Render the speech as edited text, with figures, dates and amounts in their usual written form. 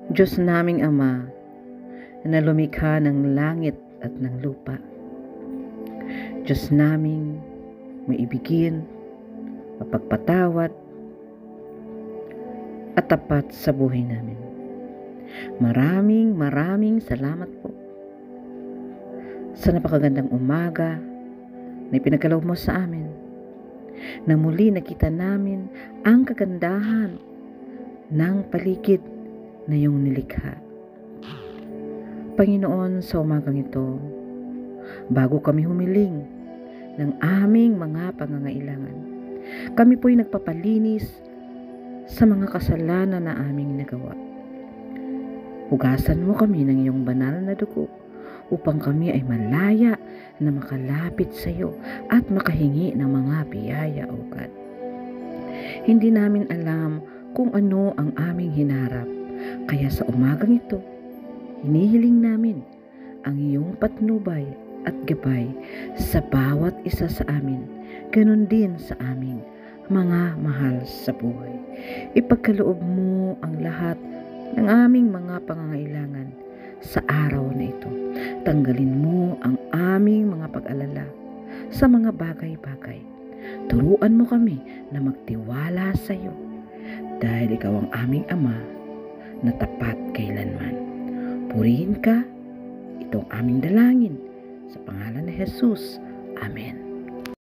Diyos naming Ama, na lumikha ng langit at ng lupa. Diyos naming maibigin, mapagpatawad, at tapat sa buhay namin. Maraming salamat po sa napakagandang umaga na ipinagkaloob mo sa amin, na muli nakita namin ang kagandahan ng paligid na iyong nilikha. Panginoon, sa umagang ito, bago kami humiling ng aming mga pangangailangan, kami po'y nagpapalinis sa mga kasalanan na aming nagawa. Hugasan mo kami ng iyong banal na dugo upang kami ay malaya na makalapit sa iyo at makahingi ng mga biyaya, O God. Hindi namin alam kung ano ang aming hinarap, kaya sa umagang ito, hinihiling namin ang iyong patnubay at gabay sa bawat isa sa amin, ganun din sa aming mga mahal sa buhay. Ipagkaloob mo ang lahat ng aming mga pangangailangan sa araw na ito. Tanggalin mo ang aming mga pag-alala sa mga bagay-bagay. Turuan mo kami na magtiwala sa iyo dahil ikaw ang aming Ama na tapat kailanman. Purihin ka, itong aming dalangin sa pangalan ni Jesus. Amen.